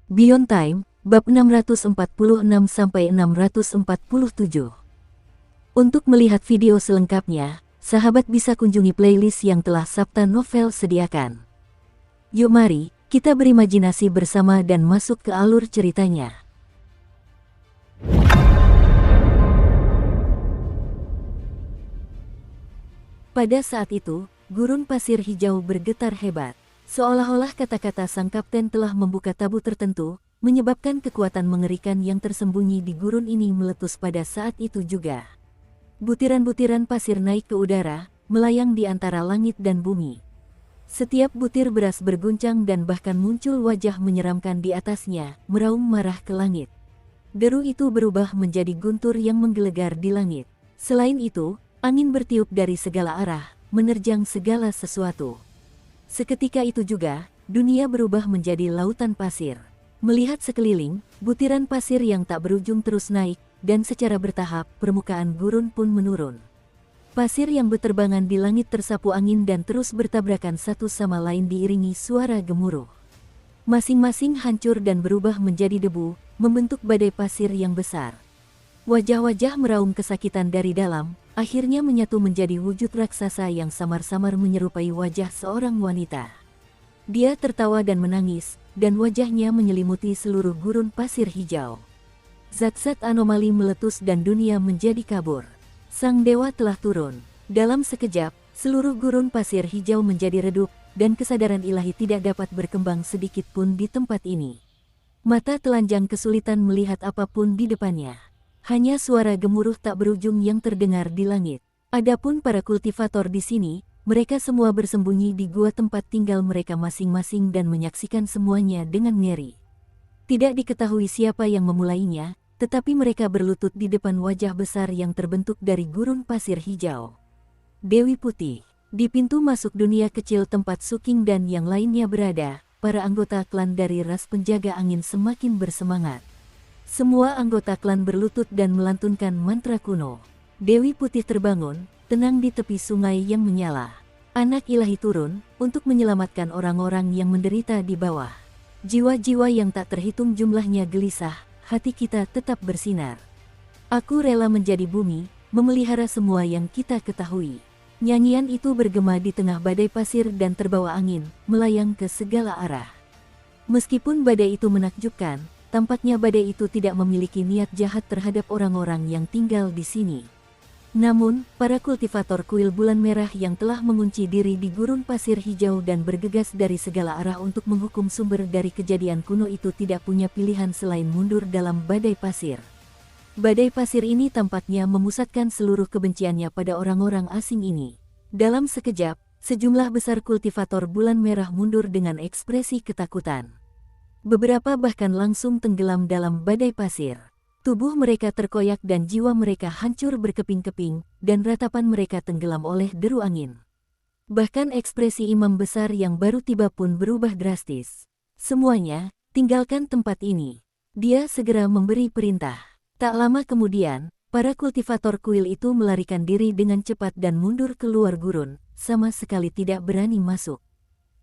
Beyond Time, bab 646-647. Untuk melihat video selengkapnya, sahabat bisa kunjungi playlist yang telah Sabta Novel sediakan. Yuk mari, kita berimajinasi bersama dan masuk ke alur ceritanya. Pada saat itu, gurun pasir hijau bergetar hebat. Seolah-olah kata-kata sang kapten telah membuka tabu tertentu, menyebabkan kekuatan mengerikan yang tersembunyi di gurun ini meletus pada saat itu juga. Butiran-butiran pasir naik ke udara, melayang di antara langit dan bumi. Setiap butir beras berguncang dan bahkan muncul wajah menyeramkan di atasnya, meraung marah ke langit. Deru itu berubah menjadi guntur yang menggelegar di langit. Selain itu, angin bertiup dari segala arah, menerjang segala sesuatu. Seketika itu juga, dunia berubah menjadi lautan pasir. Melihat sekeliling, butiran pasir yang tak berujung terus naik, dan secara bertahap, permukaan gurun pun menurun. Pasir yang berterbangan di langit tersapu angin dan terus bertabrakan satu sama lain diiringi suara gemuruh. Masing-masing hancur dan berubah menjadi debu, membentuk badai pasir yang besar. Wajah-wajah meraung kesakitan dari dalam, akhirnya menyatu menjadi wujud raksasa yang samar-samar menyerupai wajah seorang wanita. Dia tertawa dan menangis, dan wajahnya menyelimuti seluruh gurun pasir hijau. Zat-zat anomali meletus dan dunia menjadi kabur. Sang dewa telah turun. Dalam sekejap, seluruh gurun pasir hijau menjadi redup, dan kesadaran ilahi tidak dapat berkembang sedikit pun di tempat ini. Mata telanjang kesulitan melihat apapun di depannya. Hanya suara gemuruh tak berujung yang terdengar di langit. Adapun para kultivator di sini, mereka semua bersembunyi di gua tempat tinggal mereka masing-masing dan menyaksikan semuanya dengan ngeri. Tidak diketahui siapa yang memulainya, tetapi mereka berlutut di depan wajah besar yang terbentuk dari gurun pasir hijau. Dewi Putih. Di pintu masuk dunia kecil tempat Suking dan yang lainnya berada, para anggota klan dari ras penjaga angin semakin bersemangat. Semua anggota klan berlutut dan melantunkan mantra kuno. Dewi Putih terbangun, tenang di tepi sungai yang menyala. Anak ilahi turun, untuk menyelamatkan orang-orang yang menderita di bawah. Jiwa-jiwa yang tak terhitung jumlahnya gelisah, hati kita tetap bersinar. Aku rela menjadi bumi, memelihara semua yang kita ketahui. Nyanyian itu bergema di tengah badai pasir dan terbawa angin, melayang ke segala arah. Meskipun badai itu menakjubkan, tampaknya badai itu tidak memiliki niat jahat terhadap orang-orang yang tinggal di sini. Namun, para kultivator kuil bulan merah yang telah mengunci diri di gurun pasir hijau dan bergegas dari segala arah untuk menghukum sumber dari kejadian kuno itu tidak punya pilihan selain mundur dalam badai pasir. Badai pasir ini tampaknya memusatkan seluruh kebenciannya pada orang-orang asing ini. Dalam sekejap, sejumlah besar kultivator bulan merah mundur dengan ekspresi ketakutan. Beberapa bahkan langsung tenggelam dalam badai pasir. Tubuh mereka terkoyak dan jiwa mereka hancur berkeping-keping, dan ratapan mereka tenggelam oleh deru angin. Bahkan ekspresi imam besar yang baru tiba pun berubah drastis. Semuanya, tinggalkan tempat ini. Dia segera memberi perintah. Tak lama kemudian, para kultivator kuil itu melarikan diri dengan cepat dan mundur keluar gurun, sama sekali tidak berani masuk.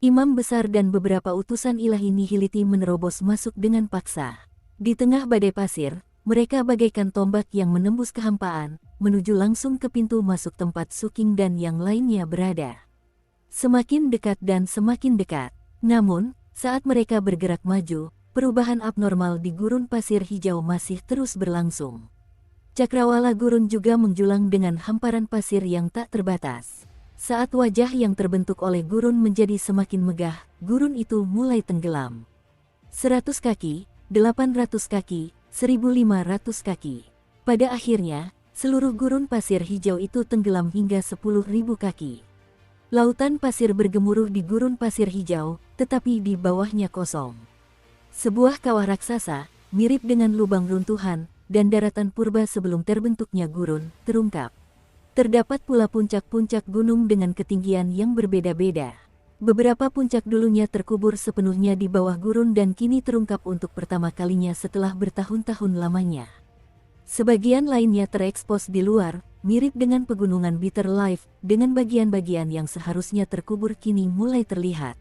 Imam besar dan beberapa utusan ilahi nihiliti menerobos masuk dengan paksa. Di tengah badai pasir, mereka bagaikan tombak yang menembus kehampaan, menuju langsung ke pintu masuk tempat Suking dan yang lainnya berada. Semakin dekat dan semakin dekat. Namun, saat mereka bergerak maju, perubahan abnormal di gurun pasir hijau masih terus berlangsung. Cakrawala gurun juga menjulang dengan hamparan pasir yang tak terbatas. Saat wajah yang terbentuk oleh gurun menjadi semakin megah, gurun itu mulai tenggelam. 100 kaki, 800 kaki, 1500 kaki. Pada akhirnya, seluruh gurun pasir hijau itu tenggelam hingga 10.000 kaki. Lautan pasir bergemuruh di gurun pasir hijau, tetapi di bawahnya kosong. Sebuah kawah raksasa, mirip dengan lubang runtuhan, dan daratan purba sebelum terbentuknya gurun, terungkap. Terdapat pula puncak-puncak gunung dengan ketinggian yang berbeda-beda. Beberapa puncak dulunya terkubur sepenuhnya di bawah gurun dan kini terungkap untuk pertama kalinya setelah bertahun-tahun lamanya. Sebagian lainnya terekspos di luar, mirip dengan pegunungan Bitter Life, dengan bagian-bagian yang seharusnya terkubur kini mulai terlihat.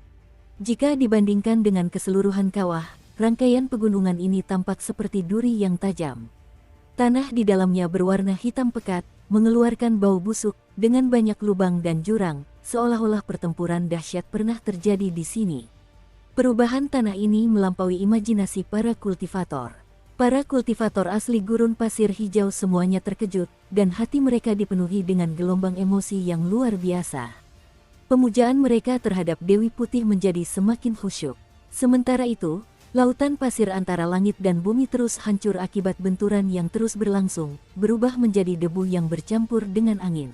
Jika dibandingkan dengan keseluruhan kawah, rangkaian pegunungan ini tampak seperti duri yang tajam. Tanah di dalamnya berwarna hitam pekat, mengeluarkan bau busuk, dengan banyak lubang dan jurang, seolah-olah pertempuran dahsyat pernah terjadi di sini. Perubahan tanah ini melampaui imajinasi para kultivator. Para kultivator asli gurun pasir hijau semuanya terkejut, dan hati mereka dipenuhi dengan gelombang emosi yang luar biasa. Pemujaan mereka terhadap Dewi Putih menjadi semakin khusyuk. Sementara itu, lautan pasir antara langit dan bumi terus hancur akibat benturan yang terus berlangsung, berubah menjadi debu yang bercampur dengan angin.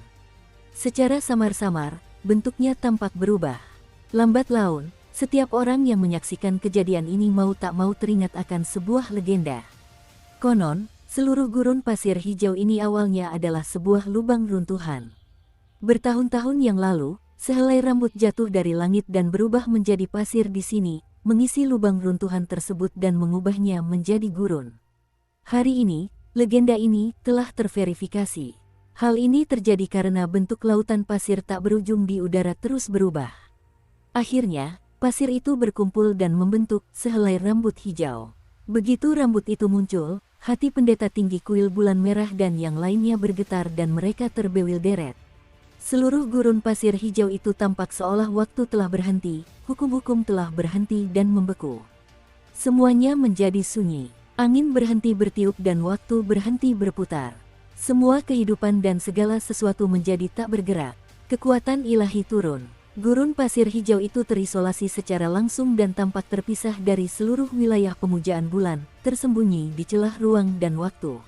Secara samar-samar, bentuknya tampak berubah. Lambat laun, setiap orang yang menyaksikan kejadian ini mau tak mau teringat akan sebuah legenda. Konon, seluruh gurun pasir hijau ini awalnya adalah sebuah lubang runtuhan. Bertahun-tahun yang lalu, sehelai rambut jatuh dari langit dan berubah menjadi pasir di sini, mengisi lubang runtuhan tersebut dan mengubahnya menjadi gurun. Hari ini, legenda ini telah terverifikasi. Hal ini terjadi karena bentuk lautan pasir tak berujung di udara terus berubah. Akhirnya, pasir itu berkumpul dan membentuk sehelai rambut hijau. Begitu rambut itu muncul, hati pendeta tinggi kuil bulan merah dan yang lainnya bergetar dan mereka terbewil deret. Seluruh gurun pasir hijau itu tampak seolah waktu telah berhenti, hukum-hukum telah berhenti dan membeku. Semuanya menjadi sunyi, angin berhenti bertiup dan waktu berhenti berputar. Semua kehidupan dan segala sesuatu menjadi tak bergerak. Kekuatan ilahi turun. Gurun pasir hijau itu terisolasi secara langsung dan tampak terpisah dari seluruh wilayah pemujaan bulan, tersembunyi di celah ruang dan waktu.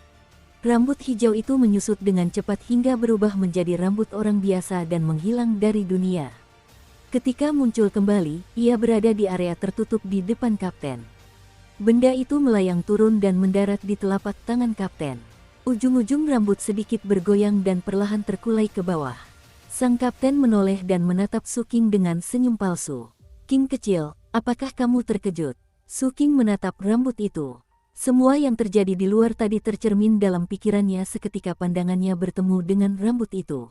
Rambut hijau itu menyusut dengan cepat hingga berubah menjadi rambut orang biasa dan menghilang dari dunia. Ketika muncul kembali, ia berada di area tertutup di depan kapten. Benda itu melayang turun dan mendarat di telapak tangan kapten. Ujung-ujung rambut sedikit bergoyang dan perlahan terkulai ke bawah. Sang kapten menoleh dan menatap Su King dengan senyum palsu. "King kecil, apakah kamu terkejut?" Su King menatap rambut itu. Semua yang terjadi di luar tadi tercermin dalam pikirannya seketika pandangannya bertemu dengan rambut itu.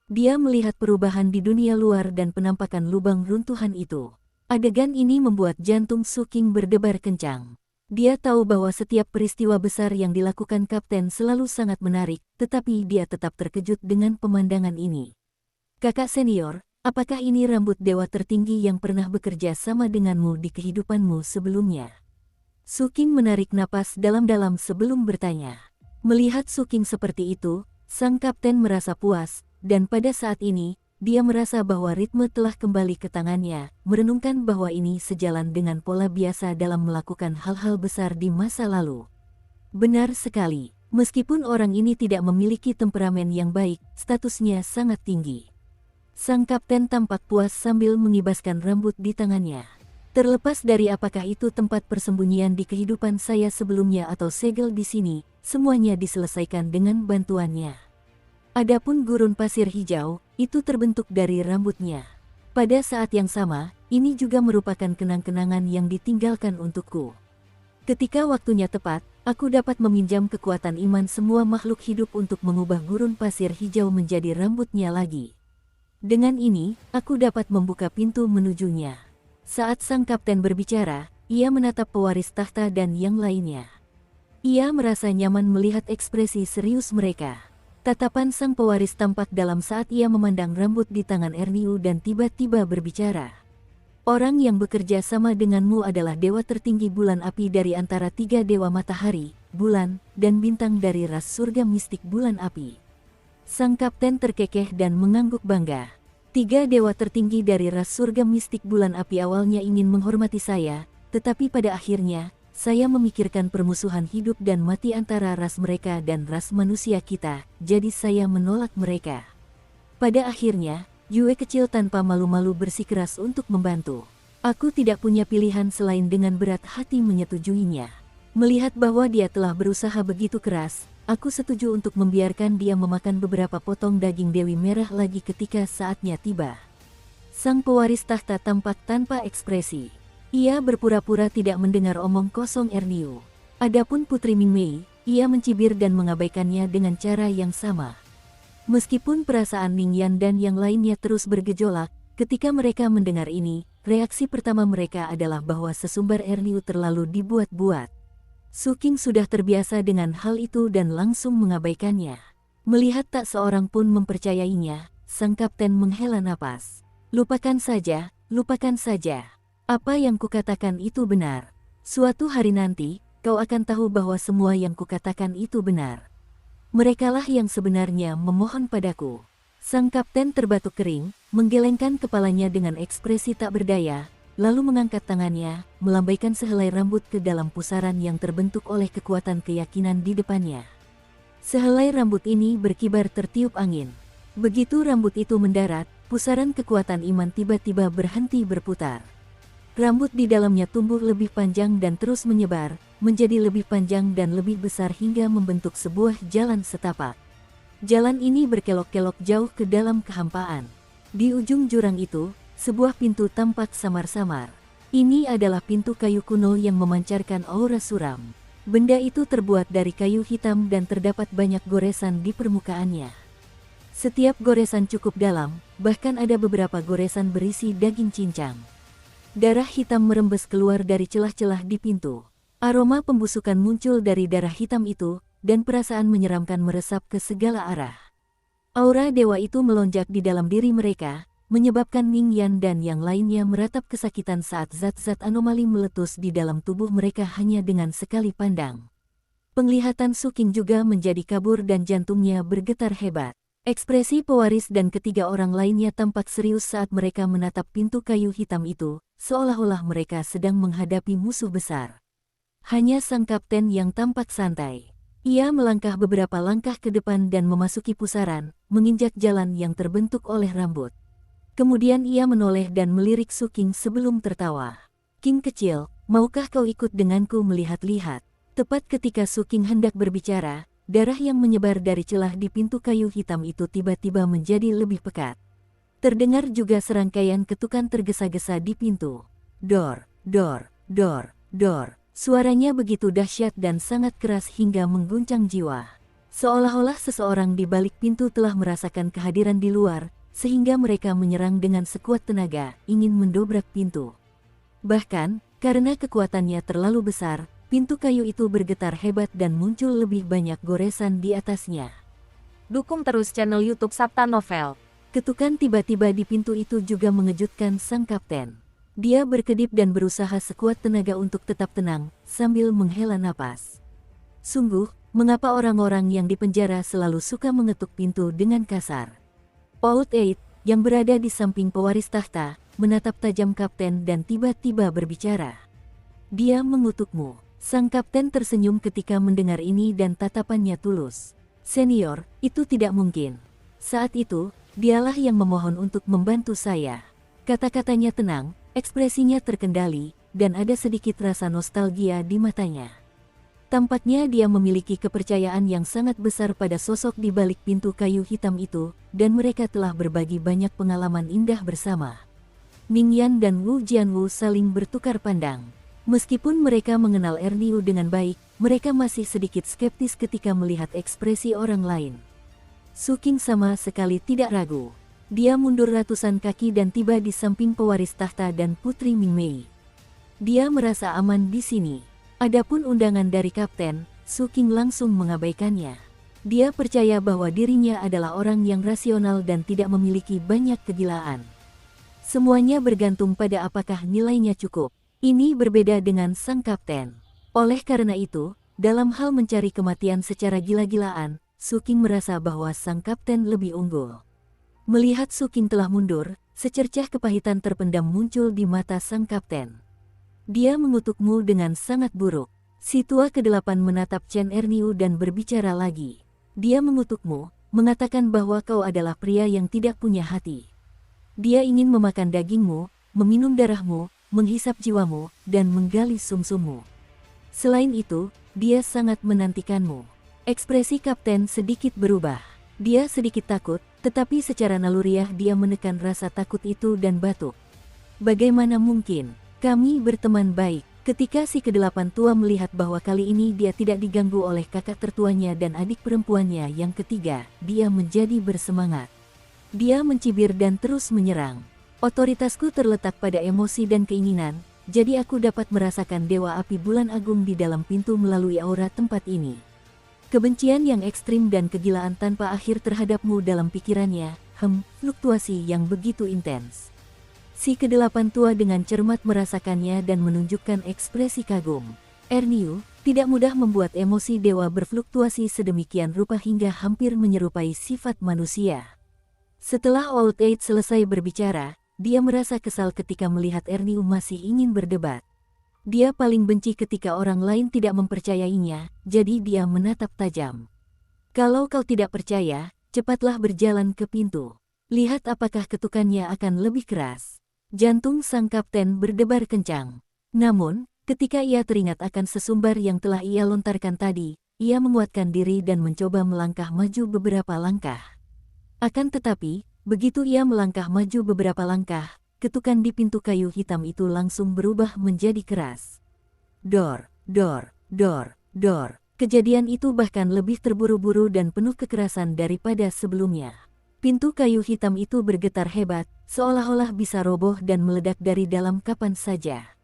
Dia melihat perubahan di dunia luar dan penampakan lubang runtuhan itu. Adegan ini membuat jantung Su King berdebar kencang. Dia tahu bahwa setiap peristiwa besar yang dilakukan kapten selalu sangat menarik, tetapi dia tetap terkejut dengan pemandangan ini. "Kakak senior, apakah ini rambut dewa tertinggi yang pernah bekerja sama denganmu di kehidupanmu sebelumnya?" Su King menarik napas dalam-dalam sebelum bertanya. Melihat Su King seperti itu, sang kapten merasa puas, dan pada saat ini, dia merasa bahwa ritme telah kembali ke tangannya, merenungkan bahwa ini sejalan dengan pola biasa dalam melakukan hal-hal besar di masa lalu. Benar sekali, meskipun orang ini tidak memiliki temperamen yang baik, statusnya sangat tinggi. Sang kapten tampak puas sambil mengibaskan rambut di tangannya. "Terlepas dari apakah itu tempat persembunyian di kehidupan saya sebelumnya atau segel di sini, semuanya diselesaikan dengan bantuannya. Adapun gurun pasir hijau, itu terbentuk dari rambutnya. Pada saat yang sama, ini juga merupakan kenang-kenangan yang ditinggalkan untukku. Ketika waktunya tepat, aku dapat meminjam kekuatan iman semua makhluk hidup untuk mengubah gurun pasir hijau menjadi rambutnya lagi. Dengan ini, aku dapat membuka pintu menujunya." Saat sang kapten berbicara, ia menatap pewaris tahta dan yang lainnya. Ia merasa nyaman melihat ekspresi serius mereka. Tatapan sang pewaris tampak dalam saat ia memandang rambut di tangan Erniu dan tiba-tiba berbicara. "Orang yang bekerja sama denganmu adalah dewa tertinggi bulan api dari antara 3 dewa matahari, bulan, dan bintang dari ras surga mistik bulan api." Sang kapten terkekeh dan mengangguk bangga. "3 dewa tertinggi dari ras surga mistik bulan api awalnya ingin menghormati saya, tetapi pada akhirnya, saya memikirkan permusuhan hidup dan mati antara ras mereka dan ras manusia kita, jadi saya menolak mereka. Pada akhirnya, Yue kecil tanpa malu-malu bersikeras untuk membantu. Aku tidak punya pilihan selain dengan berat hati menyetujuinya. Melihat bahwa dia telah berusaha begitu keras, aku setuju untuk membiarkan dia memakan beberapa potong daging Dewi Merah lagi ketika saatnya tiba." Sang pewaris tahta tampak tanpa ekspresi. Ia berpura-pura tidak mendengar omong kosong Erniu. Adapun Putri Mingmei, ia mencibir dan mengabaikannya dengan cara yang sama. Meskipun perasaan Ningyan dan yang lainnya terus bergejolak, ketika mereka mendengar ini, reaksi pertama mereka adalah bahwa sesumbar air liu terlalu dibuat-buat. Su Qing sudah terbiasa dengan hal itu dan langsung mengabaikannya. Melihat tak seorang pun mempercayainya, sang kapten menghela napas. Lupakan saja, lupakan saja. Apa yang kukatakan itu benar. Suatu hari nanti, kau akan tahu bahwa semua yang kukatakan itu benar. Merekalah yang sebenarnya memohon padaku. Sang kapten terbatuk kering, menggelengkan kepalanya dengan ekspresi tak berdaya, lalu mengangkat tangannya, melambaikan sehelai rambut ke dalam pusaran yang terbentuk oleh kekuatan keyakinan di depannya. Sehelai rambut ini berkibar tertiup angin. Begitu rambut itu mendarat, pusaran kekuatan iman tiba-tiba berhenti berputar. Rambut di dalamnya tumbuh lebih panjang dan terus menyebar, menjadi lebih panjang dan lebih besar hingga membentuk sebuah jalan setapak. Jalan ini berkelok-kelok jauh ke dalam kehampaan. Di ujung jurang itu, sebuah pintu tampak samar-samar. Ini adalah pintu kayu kuno yang memancarkan aura suram. Benda itu terbuat dari kayu hitam dan terdapat banyak goresan di permukaannya. Setiap goresan cukup dalam, bahkan ada beberapa goresan berisi daging cincang. Darah hitam merembes keluar dari celah-celah di pintu. Aroma pembusukan muncul dari darah hitam itu, dan perasaan menyeramkan meresap ke segala arah. Aura dewa itu melonjak di dalam diri mereka, menyebabkan Ning Yan dan yang lainnya meratap kesakitan saat zat-zat anomali meletus di dalam tubuh mereka hanya dengan sekali pandang. Penglihatan Su Qing juga menjadi kabur dan jantungnya bergetar hebat. Ekspresi pewaris dan ketiga orang lainnya tampak serius saat mereka menatap pintu kayu hitam itu, seolah-olah mereka sedang menghadapi musuh besar. Hanya sang kapten yang tampak santai. Ia melangkah beberapa langkah ke depan dan memasuki pusaran, menginjak jalan yang terbentuk oleh rambut. Kemudian ia menoleh dan melirik Su Qing sebelum tertawa. "Qing kecil, maukah kau ikut denganku melihat-lihat?" Tepat ketika Su Qing hendak berbicara, darah yang menyebar dari celah di pintu kayu hitam itu tiba-tiba menjadi lebih pekat. Terdengar juga serangkaian ketukan tergesa-gesa di pintu. Dor, dor, dor, dor. Suaranya begitu dahsyat dan sangat keras hingga mengguncang jiwa. Seolah-olah seseorang di balik pintu telah merasakan kehadiran di luar, sehingga mereka menyerang dengan sekuat tenaga, ingin mendobrak pintu. Bahkan, karena kekuatannya terlalu besar, pintu kayu itu bergetar hebat dan muncul lebih banyak goresan di atasnya. Dukung terus channel YouTube Sabta Novel. Ketukan tiba-tiba di pintu itu juga mengejutkan sang kapten. Dia berkedip dan berusaha sekuat tenaga untuk tetap tenang, sambil menghela napas. Sungguh, mengapa orang-orang yang dipenjara selalu suka mengetuk pintu dengan kasar? Paut Eid, yang berada di samping pewaris tahta, menatap tajam kapten dan tiba-tiba berbicara. "Dia mengutukmu." Sang kapten tersenyum ketika mendengar ini dan tatapannya tulus. "Senior, itu tidak mungkin. Saat itu, dialah yang memohon untuk membantu saya." Kata-katanya tenang, ekspresinya terkendali, dan ada sedikit rasa nostalgia di matanya. Tampaknya dia memiliki kepercayaan yang sangat besar pada sosok di balik pintu kayu hitam itu, dan mereka telah berbagi banyak pengalaman indah bersama. Ning Yan dan Wu Jianwu saling bertukar pandang. Meskipun mereka mengenal Erniu dengan baik, mereka masih sedikit skeptis ketika melihat ekspresi orang lain. Su Qing sama sekali tidak ragu. Dia mundur ratusan kaki dan tiba di samping pewaris tahta dan Putri Mingmei. Dia merasa aman di sini. Adapun undangan dari kapten, Su Qing langsung mengabaikannya. Dia percaya bahwa dirinya adalah orang yang rasional dan tidak memiliki banyak kegilaan. Semuanya bergantung pada apakah nilainya cukup. Ini berbeda dengan sang kapten. Oleh karena itu, dalam hal mencari kematian secara gila-gilaan, Su Qing merasa bahwa sang kapten lebih unggul. Melihat Su Qing telah mundur, secercah kepahitan terpendam muncul di mata sang kapten. "Dia mengutukmu dengan sangat buruk." Si tua ke-8 menatap Chen Erniu dan berbicara lagi. "Dia mengutukmu, mengatakan bahwa kau adalah pria yang tidak punya hati. Dia ingin memakan dagingmu, meminum darahmu, menghisap jiwamu, dan menggali sumsummu. Selain itu, dia sangat menantikanmu." Ekspresi kapten sedikit berubah. Dia sedikit takut, tetapi secara naluriah dia menekan rasa takut itu dan batuk. "Bagaimana mungkin? Kami berteman baik." Ketika si ke-8 tua melihat bahwa kali ini dia tidak diganggu oleh kakak tertuanya dan adik perempuannya yang ketiga, dia menjadi bersemangat. Dia mencibir dan terus menyerang. Otoritasku terletak pada emosi dan keinginan, jadi aku dapat merasakan dewa api bulan agung di dalam pintu melalui aura tempat ini. Kebencian yang ekstrim dan kegilaan tanpa akhir terhadapmu dalam pikirannya, fluktuasi yang begitu intens. Si kedelapan tua dengan cermat merasakannya dan menunjukkan ekspresi kagum. Erniu, tidak mudah membuat emosi dewa berfluktuasi sedemikian rupa hingga hampir menyerupai sifat manusia. Setelah Old Age selesai berbicara, dia merasa kesal ketika melihat Erniu masih ingin berdebat. Dia paling benci ketika orang lain tidak mempercayainya, jadi dia menatap tajam. Kalau kau tidak percaya, cepatlah berjalan ke pintu. Lihat apakah ketukannya akan lebih keras. Jantung sang kapten berdebar kencang. Namun, ketika ia teringat akan sesumbar yang telah ia lontarkan tadi, ia menguatkan diri dan mencoba melangkah maju beberapa langkah. Akan tetapi, begitu ia melangkah maju beberapa langkah, ketukan di pintu kayu hitam itu langsung berubah menjadi keras. Dor, dor, dor, dor. Kejadian itu bahkan lebih terburu-buru dan penuh kekerasan daripada sebelumnya. Pintu kayu hitam itu bergetar hebat, seolah-olah bisa roboh dan meledak dari dalam kapan saja.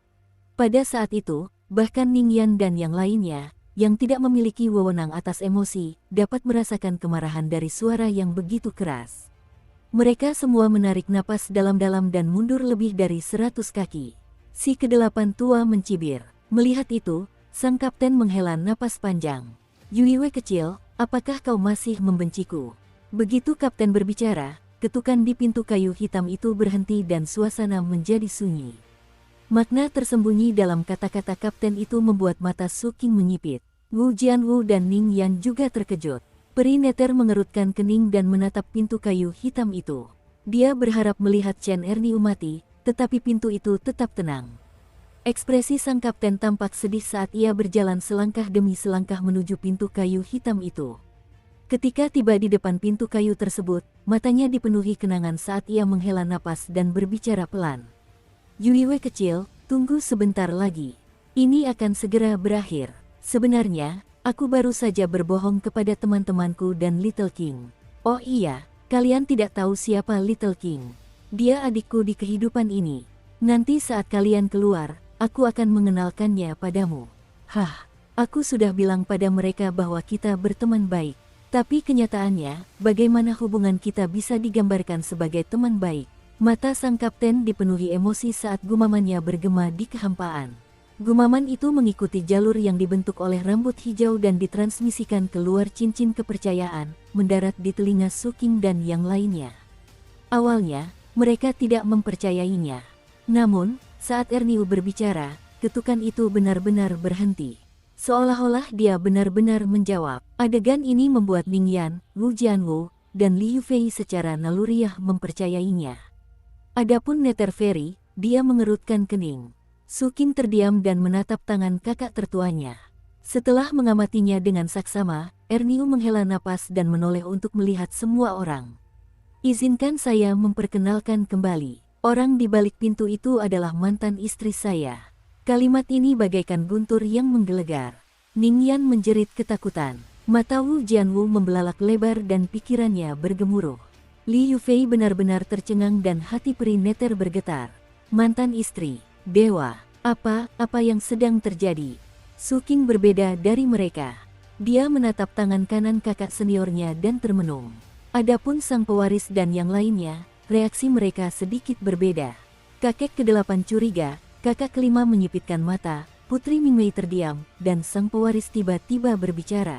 Pada saat itu, bahkan Ningyan dan yang lainnya, yang tidak memiliki wewenang atas emosi, dapat merasakan kemarahan dari suara yang begitu keras. Mereka semua menarik napas dalam-dalam dan mundur lebih dari 100 kaki. Si kedelapan tua mencibir. Melihat itu, sang kapten menghela napas panjang. Yuiwe kecil, apakah kau masih membenciku? Begitu kapten berbicara, ketukan di pintu kayu hitam itu berhenti dan suasana menjadi sunyi. Makna tersembunyi dalam kata-kata kapten itu membuat mata Su Qing menyipit. Wu Jianwu dan Ning Yan juga terkejut. Peri Neter mengerutkan kening dan menatap pintu kayu hitam itu. Dia berharap melihat Chen Erniu mati, tetapi pintu itu tetap tenang. Ekspresi sang kapten tampak sedih saat ia berjalan selangkah demi selangkah menuju pintu kayu hitam itu. Ketika tiba di depan pintu kayu tersebut, matanya dipenuhi kenangan saat ia menghela napas dan berbicara pelan. Yuiwe kecil, tunggu sebentar lagi. Ini akan segera berakhir. Sebenarnya, aku baru saja berbohong kepada teman-temanku dan Little King. Oh iya, kalian tidak tahu siapa Little King. Dia adikku di kehidupan ini. Nanti saat kalian keluar, aku akan mengenalkannya padamu. Aku sudah bilang pada mereka bahwa kita berteman baik. Tapi kenyataannya, bagaimana hubungan kita bisa digambarkan sebagai teman baik? Mata sang kapten dipenuhi emosi saat gumamannya bergema di kehampaan. Gumaman itu mengikuti jalur yang dibentuk oleh rambut hijau dan ditransmisikan keluar cincin kepercayaan, mendarat di telinga Su Qing dan yang lainnya. Awalnya, mereka tidak mempercayainya. Namun, saat Erniu berbicara, ketukan itu benar-benar berhenti. Seolah-olah dia benar-benar menjawab. Adegan ini membuat Ning Yan, Wu Jianwu, dan Liu Fei secara naluriah mempercayainya. Adapun Nether Fairy, dia mengerutkan kening. Su Qing terdiam dan menatap tangan kakak tertuanya. Setelah mengamatinya dengan saksama, Erniu menghela napas dan menoleh untuk melihat semua orang. Izinkan saya memperkenalkan kembali. Orang di balik pintu itu adalah mantan istri saya. Kalimat ini bagaikan guntur yang menggelegar. Ning Yan menjerit ketakutan. Mata Wu Jianwu membelalak lebar dan pikirannya bergemuruh. Li Yufei benar-benar tercengang dan hati Peri Neter bergetar. Mantan istri, dewa, apa yang sedang terjadi? Su Qing berbeda dari mereka. Dia menatap tangan kanan kakak seniornya dan termenung. Adapun sang pewaris dan yang lainnya, reaksi mereka sedikit berbeda. Kakek ke-8 curiga, kakak kelima menyipitkan mata, Putri Mingwei terdiam, dan sang pewaris tiba-tiba berbicara.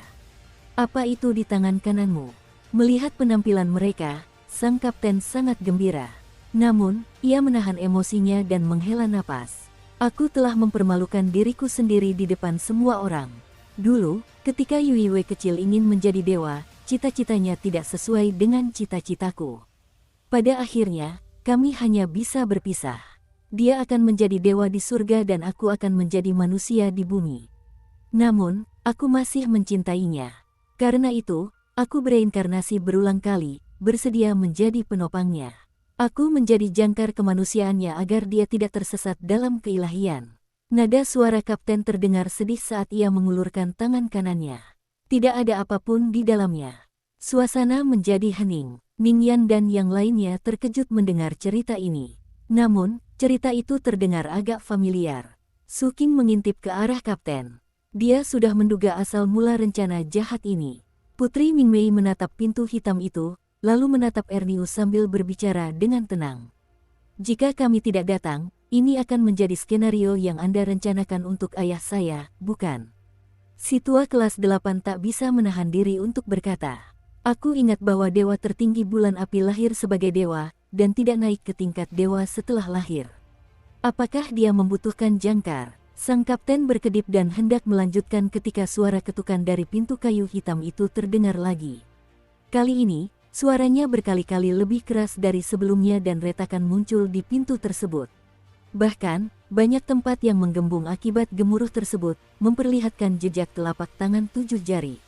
Apa itu di tangan kananmu? Melihat penampilan mereka, sang kapten sangat gembira. Namun, ia menahan emosinya dan menghela napas. Aku telah mempermalukan diriku sendiri di depan semua orang. Dulu, ketika Yuiwe kecil ingin menjadi dewa, cita-citanya tidak sesuai dengan cita-citaku. Pada akhirnya, kami hanya bisa berpisah. Dia akan menjadi dewa di surga dan aku akan menjadi manusia di bumi. Namun, aku masih mencintainya. Karena itu, aku bereinkarnasi berulang kali, bersedia menjadi penopangnya. Aku menjadi jangkar kemanusiaannya agar dia tidak tersesat dalam keilahian. Nada suara kapten terdengar sedih saat ia mengulurkan tangan kanannya. Tidak ada apapun di dalamnya. Suasana menjadi hening. Ning Yan dan yang lainnya terkejut mendengar cerita ini. Namun, cerita itu terdengar agak familiar. Su King mengintip ke arah kapten. Dia sudah menduga asal mula rencana jahat ini. Putri Mingmei menatap pintu hitam itu, lalu menatap Ernius sambil berbicara dengan tenang. Jika kami tidak datang, ini akan menjadi skenario yang Anda rencanakan untuk ayah saya, bukan? Si tua kelas 8 tak bisa menahan diri untuk berkata, "Aku ingat bahwa dewa tertinggi bulan api lahir sebagai dewa, dan tidak naik ke tingkat dewa setelah lahir. Apakah dia membutuhkan jangkar?" Sang kapten berkedip dan hendak melanjutkan ketika suara ketukan dari pintu kayu hitam itu terdengar lagi. Kali ini, suaranya berkali-kali lebih keras dari sebelumnya dan retakan muncul di pintu tersebut. Bahkan, banyak tempat yang menggembung akibat gemuruh tersebut, memperlihatkan jejak telapak tangan 7 jari.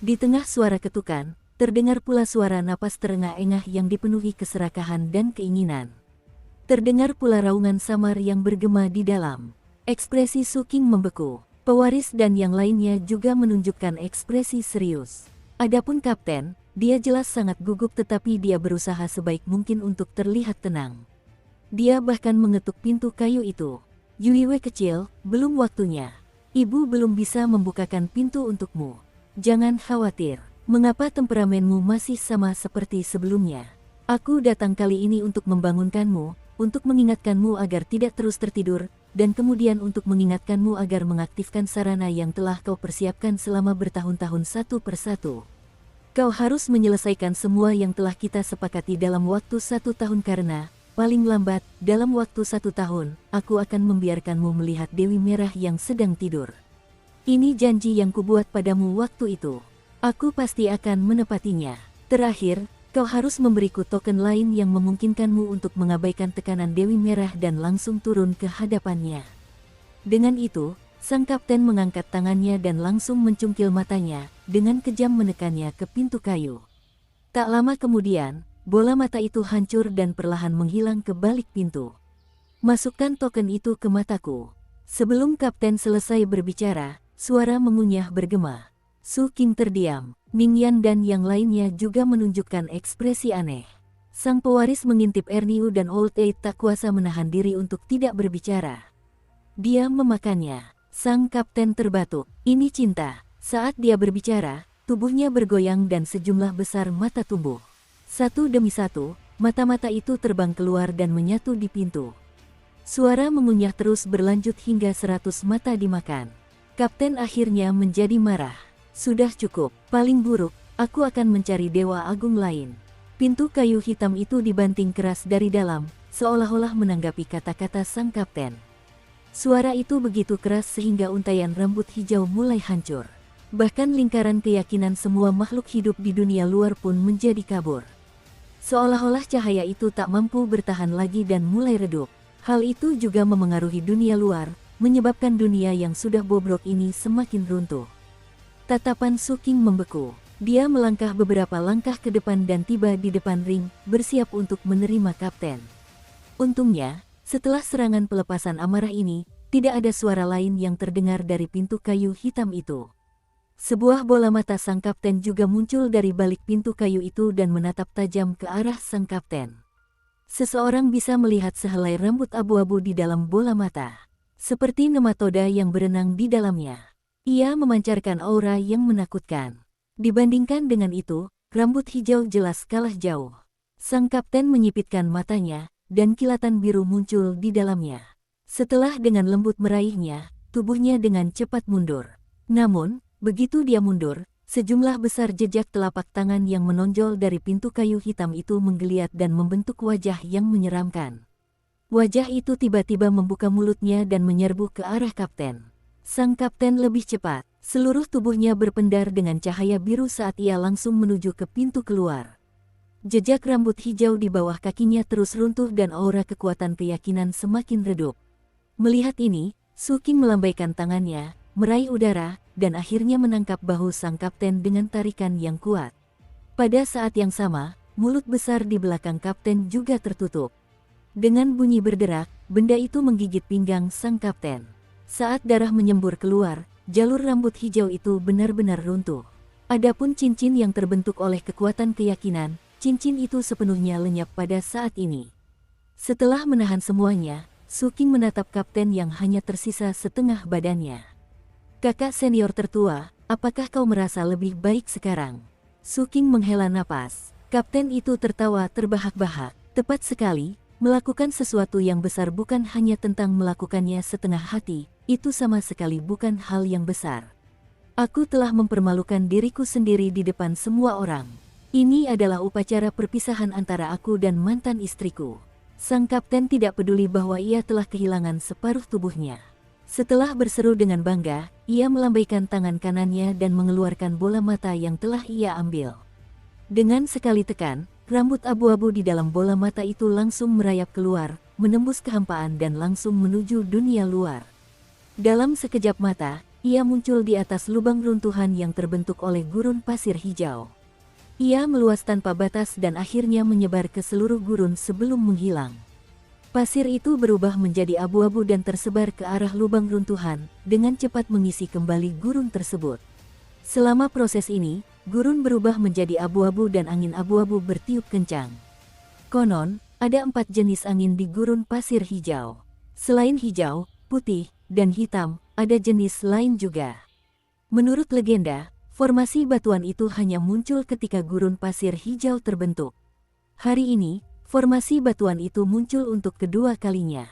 Di tengah suara ketukan, terdengar pula suara napas terengah-engah yang dipenuhi keserakahan dan keinginan. Terdengar pula raungan samar yang bergema di dalam. Ekspresi Su King membeku. Pewaris dan yang lainnya juga menunjukkan ekspresi serius. Adapun kapten, dia jelas sangat gugup tetapi dia berusaha sebaik mungkin untuk terlihat tenang. Dia bahkan mengetuk pintu kayu itu. "Yuiwe kecil, belum waktunya. Ibu belum bisa membukakan pintu untukmu. Jangan khawatir. Mengapa temperamenmu masih sama seperti sebelumnya? Aku datang kali ini untuk membangunkanmu, untuk mengingatkanmu agar tidak terus tertidur, dan kemudian untuk mengingatkanmu agar mengaktifkan sarana yang telah kau persiapkan selama bertahun-tahun satu persatu. Kau harus menyelesaikan semua yang telah kita sepakati dalam waktu 1 tahun karena, paling lambat, dalam waktu 1 tahun, aku akan membiarkanmu melihat Dewi Merah yang sedang tidur. Ini janji yang kubuat padamu waktu itu. Aku pasti akan menepatinya. Terakhir, kau harus memberiku token lain yang memungkinkanmu untuk mengabaikan tekanan Dewi Merah dan langsung turun ke hadapannya." Dengan itu, sang kapten mengangkat tangannya dan langsung mencungkil matanya, dengan kejam menekannya ke pintu kayu. Tak lama kemudian, bola mata itu hancur dan perlahan menghilang ke balik pintu. "Masukkan token itu ke mataku." Sebelum kapten selesai berbicara, suara mengunyah bergema. Su King terdiam. Mingyan dan yang lainnya juga menunjukkan ekspresi aneh. Sang pewaris mengintip Erniu dan Old Eight tak kuasa menahan diri untuk tidak berbicara. Dia memakannya. Sang kapten terbatuk. Ini cinta. Saat dia berbicara, tubuhnya bergoyang dan sejumlah besar mata tumbuh. Satu demi satu, mata-mata itu terbang keluar dan menyatu di pintu. Suara mengunyah terus berlanjut hingga 100 mata dimakan. Kapten akhirnya menjadi marah. "Sudah cukup, paling buruk, aku akan mencari Dewa Agung lain." Pintu kayu hitam itu dibanting keras dari dalam, seolah-olah menanggapi kata-kata sang kapten. Suara itu begitu keras sehingga untaian rambut hijau mulai hancur. Bahkan lingkaran keyakinan semua makhluk hidup di dunia luar pun menjadi kabur. Seolah-olah cahaya itu tak mampu bertahan lagi dan mulai redup. Hal itu juga memengaruhi dunia luar, menyebabkan dunia yang sudah bobrok ini semakin runtuh. Tatapan Su King membeku. Dia melangkah beberapa langkah ke depan dan tiba di depan ring, bersiap untuk menerima kapten. Untungnya, setelah serangan pelepasan amarah ini, tidak ada suara lain yang terdengar dari pintu kayu hitam itu. Sebuah bola mata sang kapten juga muncul dari balik pintu kayu itu dan menatap tajam ke arah sang kapten. Seseorang bisa melihat sehelai rambut abu-abu di dalam bola mata, seperti nematoda yang berenang di dalamnya. Ia memancarkan aura yang menakutkan. Dibandingkan dengan itu, rambut hijau jelas kalah jauh. Sang kapten menyipitkan matanya, dan kilatan biru muncul di dalamnya. Setelah dengan lembut meraihnya, tubuhnya dengan cepat mundur. Namun, begitu dia mundur, sejumlah besar jejak telapak tangan yang menonjol dari pintu kayu hitam itu menggeliat dan membentuk wajah yang menyeramkan. Wajah itu tiba-tiba membuka mulutnya dan menyerbu ke arah kapten. Sang kapten lebih cepat, seluruh tubuhnya berpendar dengan cahaya biru saat ia langsung menuju ke pintu keluar. Jejak rambut hijau di bawah kakinya terus runtuh dan aura kekuatan keyakinan semakin redup. Melihat ini, Su King melambaikan tangannya, meraih udara, dan akhirnya menangkap bahu sang kapten dengan tarikan yang kuat. Pada saat yang sama, mulut besar di belakang kapten juga tertutup. Dengan bunyi berderak, benda itu menggigit pinggang sang kapten. Saat darah menyembur keluar, jalur rambut hijau itu benar-benar runtuh. Adapun cincin yang terbentuk oleh kekuatan keyakinan, cincin itu sepenuhnya lenyap pada saat ini. Setelah menahan semuanya, Su King menatap kapten yang hanya tersisa setengah badannya. Kakak senior tertua, apakah kau merasa lebih baik sekarang? Su King menghela napas. Kapten itu tertawa terbahak-bahak. Tepat sekali, melakukan sesuatu yang besar bukan hanya tentang melakukannya setengah hati, itu sama sekali bukan hal yang besar. Aku telah mempermalukan diriku sendiri di depan semua orang. Ini adalah upacara perpisahan antara aku dan mantan istriku. Sang kapten tidak peduli bahwa ia telah kehilangan separuh tubuhnya. Setelah berseru dengan bangga, ia melambaikan tangan kanannya dan mengeluarkan bola mata yang telah ia ambil. Dengan sekali tekan, rambut abu-abu di dalam bola mata itu langsung merayap keluar, menembus kehampaan dan langsung menuju dunia luar. Dalam sekejap mata, ia muncul di atas lubang runtuhan yang terbentuk oleh gurun pasir hijau. Ia meluas tanpa batas dan akhirnya menyebar ke seluruh gurun sebelum menghilang. Pasir itu berubah menjadi abu-abu dan tersebar ke arah lubang runtuhan, dengan cepat mengisi kembali gurun tersebut. Selama proses ini, gurun berubah menjadi abu-abu dan angin abu-abu bertiup kencang. Konon, ada 4 jenis angin di gurun pasir hijau. Selain hijau, putih, dan hitam, ada jenis lain juga. Menurut legenda, formasi batuan itu hanya muncul ketika gurun pasir hijau terbentuk. Hari ini, formasi batuan itu muncul untuk kedua kalinya.